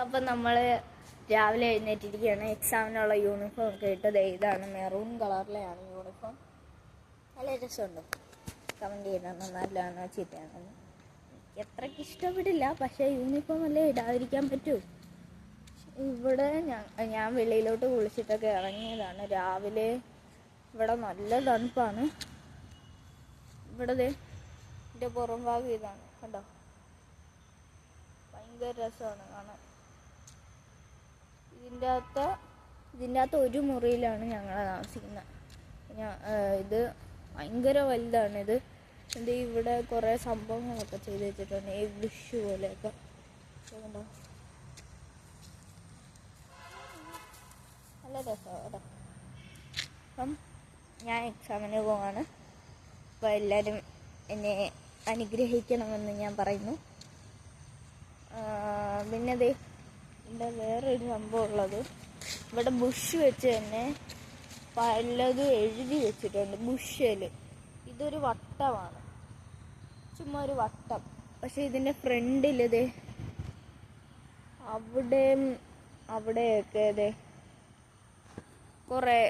അപ്പം നമ്മൾ രാവിലെ എഴുന്നേറ്റിരിക്കുകയാണ്. എക്സാമിനുള്ള യൂണിഫോം ഒക്കെ ഇട്ടത്. ഇതാണ് മെറൂൺ കളറിലെയാണ് യൂണിഫോം. നല്ല രസമുണ്ട്. കമൻറ്റ് ചെയ്യണം നല്ലതാണോ ചീത്തയാണെന്ന്. എത്രയ്ക്ക് ഇഷ്ടപ്പെട്ടില്ല, പക്ഷേ യൂണിഫോം അല്ലേ ഇടാതിരിക്കാൻ പറ്റൂ. ഇവിടെ ഞാൻ വെളിയിലോട്ട് കുളിച്ചിട്ടൊക്കെ ഇറങ്ങിയതാണ് രാവിലെ. ഇവിടെ നല്ല തണുപ്പാണ്. ഇവിടെ എൻ്റെ പുറം ഭാഗം ഇതാണ് കണ്ടോ. ഭയങ്കര രസമാണ് കാണാൻ. ഇതിൻ്റെ അകത്ത് ഒരു മുറിയിലാണ് ഞങ്ങൾ താമസിക്കുന്നത്. ഇത് ഭയങ്കര വലുതാണിത്. ഇവിടെ കുറേ സംഭവങ്ങളൊക്കെ ചെയ്ത് വെച്ചിട്ടുണ്ട്. ഈ വിഷു പോലെയൊക്കെ കണ്ടോ. നല്ല രസമാണ് കേട്ടോ. അപ്പം ഞാൻ എക്സാമിന് പോവാണ്. അപ്പോൾ എല്ലാവരും എന്നെ അനുഗ്രഹിക്കണമെന്ന് ഞാൻ പറയുന്നു. പിന്നെ ഇവിടെ വേറൊരു സംഭവം ഉള്ളത്, ഇവിടെ ബുഷ് വെച്ച് തന്നെ പലതും എഴുതി വെച്ചിട്ടുണ്ട്. ബുഷിൽ ഇതൊരു വട്ടമാണ്, ചുമ്മാ ഒരു വട്ടം. പക്ഷെ ഇതിൻ്റെ ഫ്രണ്ടിൽ അവിടെയൊക്കെ കുറേ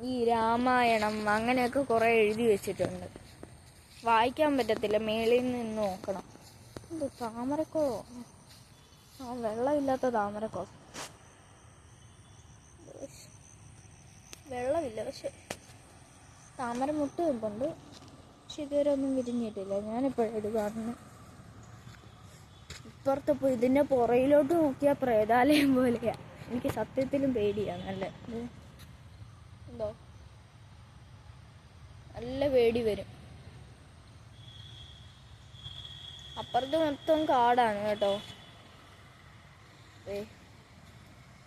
ഈ രാമായണം അങ്ങനെയൊക്കെ കുറേ എഴുതി വെച്ചിട്ടുണ്ട്. വായിക്കാൻ പറ്റത്തില്ല, മേളിൽ നിന്ന് നോക്കണം. ഇത് താമരക്കോളോ? വെള്ളമില്ലാത്ത താമരക്കോളം. വെള്ളമില്ല, പക്ഷെ താമര മുട്ട വെമ്പുണ്ട്. പക്ഷെ ഇതുവരെ ഒന്നും വിരിഞ്ഞിട്ടില്ല. ഞാനിപ്പോഴും ഇത് കാണുന്നു. ഇപ്പുറത്ത് പോയി ഇതിൻ്റെ പുറയിലോട്ട് നോക്കിയാൽ പ്രേതാലയം പോലെയാണ്. എനിക്ക് സത്യത്തിലും പേടിയാണ്. എന്തോ നല്ല പേടി വരും. അപ്പുറത്ത് മൊത്തം കാടാണ് കേട്ടോ.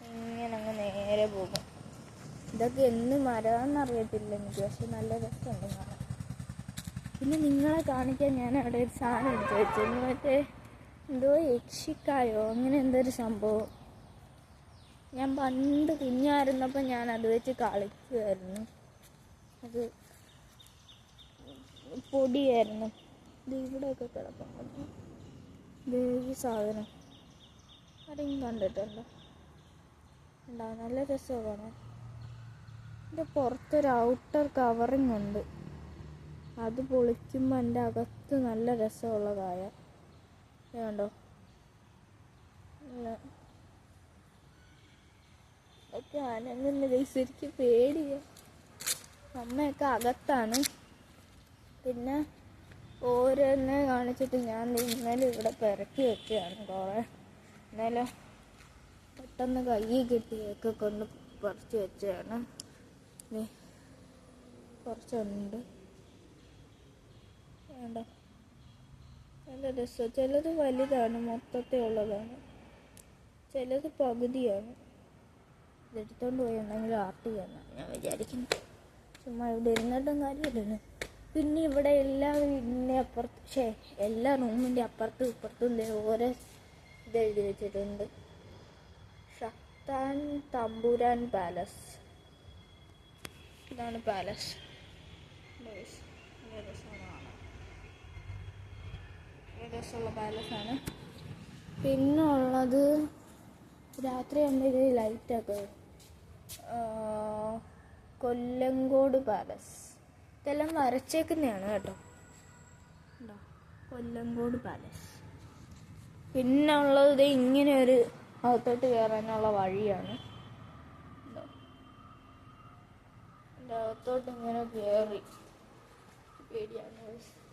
ഇങ്ങനെ അങ്ങ് നേരെ പോകും. ഇതൊക്കെ എന്ന് മരമെന്നറിയത്തില്ല എനിക്ക്, പക്ഷെ നല്ല രസമുണ്ട് കാണാൻ. പിന്നെ നിങ്ങളെ കാണിക്കാൻ ഞാൻ അവിടെ ഒരു സാധനം എടുത്ത് വെച്ചു. മറ്റേ എന്തോ യക്ഷിക്കായോ അങ്ങനെ എന്തൊരു സംഭവം. ഞാൻ പണ്ട് കുഞ്ഞായിരുന്നപ്പോൾ ഞാൻ അത് വെച്ച് കളിക്കുമായിരുന്നു. അത് പൊടിയായിരുന്നു. ഇത് ഇവിടെയൊക്കെ കിടപ്പുണ്ട്. ഈ സാധനം ആരെങ്കിലും കണ്ടിട്ടുണ്ടോ? ഉണ്ടാവും. നല്ല രസമാണ് കാണാൻ. ഇതിൻ്റെ പുറത്തൊരു ഔട്ടർ കവറിങ് ഉണ്ട്. അത് പൊളിക്കുമ്പോൾ എൻ്റെ അകത്ത് നല്ല രസമുള്ള കായ കണ്ടോ. ഇതൊക്കെ അനങ്ങുന്നത് ശരിക്കും പേടിയാണ്. അമ്മയൊക്കെ അകത്താണ്. പിന്നെ ഓരോന്നെ കാണിച്ചിട്ട് ഞാൻ ഇന്നലെ ഇവിടെ പെരക്കി വെക്കുകയാണ് കുറേ. ഇന്നലെ പെട്ടെന്ന് കയ്യിൽ കിട്ടിയൊക്കെ കൊണ്ട് പറിച്ച് വെച്ചതാണ്. കുറച്ചുണ്ട് വേണ്ട. നല്ല രസം. ചിലത് വലുതാണ്, മൊത്തത്തിൽ ഉള്ളതാണ്. ചിലത് പകുതിയാണ്. ഇതെടുത്തോണ്ട് പോയി എന്തെങ്കിലും ആർട്ട് ചെയ്യാനാണ് ഞാൻ വിചാരിക്കുന്നത്. ചുമ്മാ ഇവിടെ ഇരുന്നിട്ടും കാര്യമില്ലല്ലോ. പിന്നെ ഇവിടെ എല്ലാ വീടിൻ്റെ അപ്പുറത്ത് എല്ലാ റൂമിൻ്റെ അപ്പുറത്തും ഇപ്പുറത്തും ഓരോ ഇതെഴുതി വെച്ചിട്ടുണ്ട്. ശക്താൻ തമ്പുരാൻ പാലസ്. ഇതാണ് പാലസ്. രസമുള്ള പാലസാണ്. പിന്നെ ഉള്ളത് രാത്രി ആകുമ്പോൾ ലൈറ്റൊക്കെ. കൊല്ലങ്കോട് പാലസ്. ഇതെല്ലാം വരച്ചേക്കുന്നതാണ് കേട്ടോ. കൊല്ലങ്കോട് പാലസ്. പിന്നെ ഉള്ളത് ഇങ്ങനെ ഒരു അകത്തോട്ട് കയറാനുള്ള വഴിയാണ്. എൻ്റെ അകത്തോട്ട് ഇങ്ങനെ കയറി പേടിയാണ്.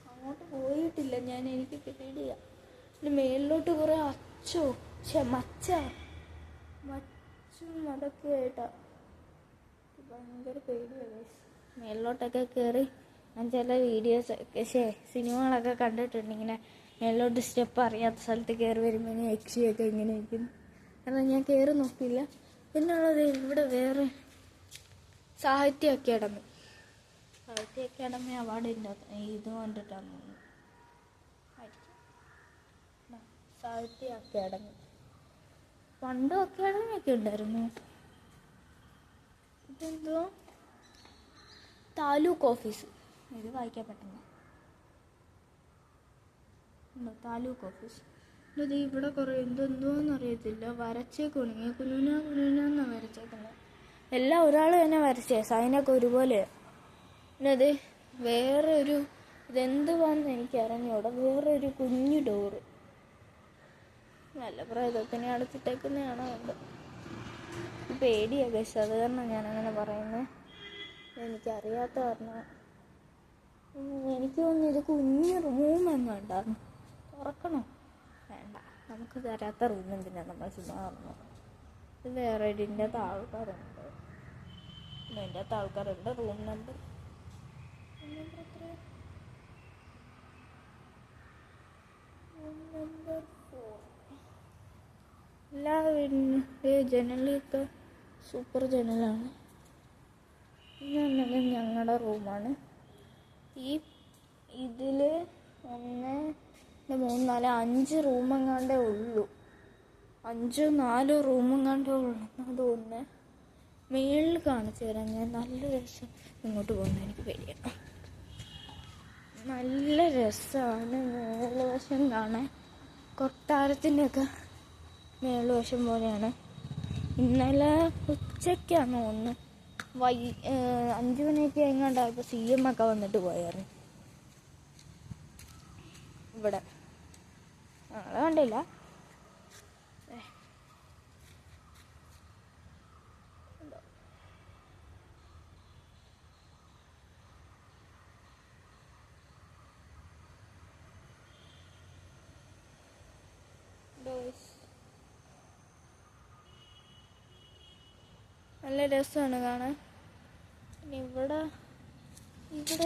അങ്ങോട്ട് പോയിട്ടില്ല ഞാൻ, എനിക്ക് പേടിയാണ്. പിന്നെ മേലിലോട്ട് കുറേ മച്ചും അതൊക്കെ ആയിട്ടാ ഭയങ്കര പേടിയാണ്. മേലിലോട്ടൊക്കെ കയറി ഞാൻ ചില വീഡിയോസൊക്കെ സിനിമകളൊക്കെ കണ്ടിട്ടുണ്ട്. ഇങ്ങനെ മേലിലോട്ട് സ്റ്റെപ്പ് അറിയാത്ത സ്ഥലത്ത് കയറി വരുമ്പോൾ യക്ഷിയൊക്കെ ഇങ്ങനെ ഇരിക്കുന്നു. കാരണം ഞാൻ കയറി നോക്കിയില്ല. പിന്നുള്ളത് ഇവിടെ വേറെ സാഹിത്യ അക്കാദമി അവാർഡിൻ്റെ ഇത് കണ്ടിട്ടാണ് തോന്നുന്നു. സാഹിത്യ അക്കാദമി പണ്ടും അക്കാദമിയൊക്കെ ഉണ്ടായിരുന്നു. ഇതെന്തോ താലൂക്ക് ഓഫീസ്. ഇത് വായിക്കാൻ പറ്റുന്നു. താലൂക്ക് ഓഫീസ്. ഇത് ഇവിടെ കുറേ എന്തെന്തോന്ന് അറിയത്തില്ല വരച്ചേക്കുണെങ്കിൽ കുഞ്ഞുനാന്നാണ് വരച്ചേക്കുന്നത്. എല്ലാം ഒരാൾ തന്നെ വരച്ചേ, സൈനൊക്കെ ഒരുപോലെ. പിന്നെ അത് വേറെ ഒരു ഇതെന്തുവാന്ന് എനിക്ക് അറിഞ്ഞൂടെ, വേറെ ഒരു കുഞ്ഞു ഡോറ്. നല്ല പ്രേതത്തിനെ അടച്ചിട്ടേക്കുന്നതാണ് ഉണ്ട്. പേടിയാ ഗൈസ്, അത് കാരണം ഞാനങ്ങനെ പറയുന്നത്. എനിക്കറിയാത്ത കാരണം എനിക്ക് തോന്നുന്നു ഇത് കുഞ്ഞു റൂം എങ്ങാണ്ടാണ്. തുറക്കണോ? വേണ്ട, നമുക്ക് തരാത്ത റൂം എന്തിനാ നമ്മൾ ചുമ്മാ തുറന്നത്. ഇത് വേറെ ഇതിൻ്റെ അകത്ത് ആൾക്കാരുണ്ട്. ഇതിൻ്റെ അകത്ത് ആൾക്കാരുണ്ട്. റൂം നമ്പർ എത്ര? Room number 4. എല്ലാ ജനലൊക്കെ സൂപ്പർ ജനലാണ്. ഇതെന്നാലും ഞങ്ങളുടെ റൂമാണ്. ഇതിൽ 1, 2, 3, 4, 5 റൂമെങ്ങാണ്ടേ ഉള്ളൂ. 5-4 റൂമെങ്ങാണ്ടേ ഉള്ളൂ. അതുകൊണ്ട് മേളിൽ കാണിച്ചു തരാം ഞാൻ. നല്ല രസം. ഇങ്ങോട്ട് പോകുന്നത് എനിക്ക് പേടിയാണ്. നല്ല രസമാണ് മേളുവശം കാണാൻ. കൊട്ടാരത്തിൻ്റെയൊക്കെ മേളുവശം പോലെയാണ്. ഇന്നലെ ഉച്ചയ്ക്കാണ് തോന്നുന്നു 5 മണിയൊക്കെ എങ്ങാണ്ടായപ്പോൾ CM ഒക്കെ വന്നിട്ട് പോയായിരുന്നു ഇവിടെ. ഞങ്ങളെ കണ്ടില്ല. നല്ല രസമാണ് കാണാൻ. പിന്നെ ഇവിടെ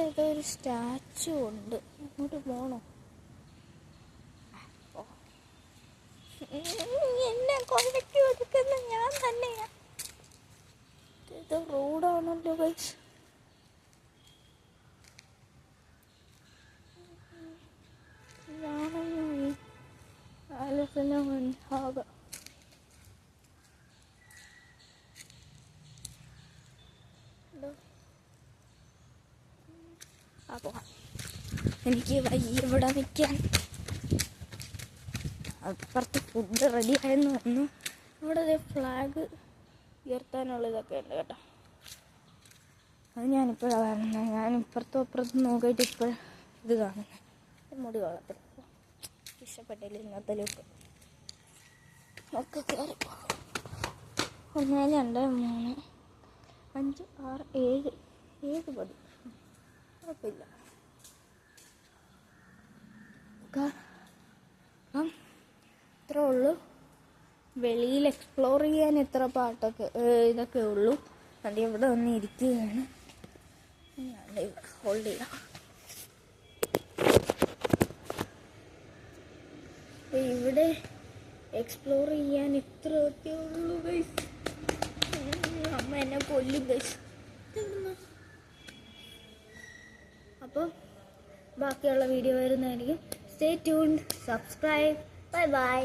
ഏതോ ഒരു സ്റ്റാച്ചു ഉണ്ട്. അങ്ങോട്ട് പോകണോ? എന്നെ കൊണ്ടക്ക് ഒതുക്കുന്ന ഞാൻ തന്നെയാ. ഇത് റോഡാണല്ലോ ഗൈസ്. എനിക്ക് വയ്യ ഇവിടെ നിൽക്കാൻ. അപ്പുറത്ത് ഫുഡ് റെഡി ആയെന്ന് തോന്നുന്നു. ഇവിടെ ഫ്ലാഗ് ഉയർത്താനുള്ള ഇതൊക്കെ ഉണ്ട് കേട്ടോ. അത് ഞാനിപ്പോഴാണ് കാണുന്നത്. ഞാൻ ഇപ്പുറത്തും നോക്കിയിട്ട് ഇപ്പോൾ ഇത് കാണുന്നത്. മുടി വളർത്തില്ല. ഇഷ്ടപ്പെട്ടില്ല ഇന്നത്തെ ലുക്ക്. ഒക്കെ കയറി 1, 2, 3, 5, 6, 7 പടി. കുഴപ്പമില്ല. അപ്പം ഇത്രേ ഉള്ളൂ. വെളിയിൽ എക്സ്പ്ലോർ ചെയ്യാൻ ഇത്ര ഇതൊക്കെ ഉള്ളൂ. അത് ഇവിടെ വന്ന് ഇരിക്കുകയാണ്. ഹോൾഡ് ചെയ്യാം. ഇവിടെ എക്സ്പ്ലോർ ചെയ്യാൻ ഇത്രയൊക്കെ ഉള്ളൂ ഗൈസ്. അമ്മ എന്നെ കൊല്ലും ഗൈസ്. അപ്പോൾ ബാക്കിയുള്ള വീഡിയോ വരുന്നതായിരിക്കും. Stay tuned, subscribe. Bye bye.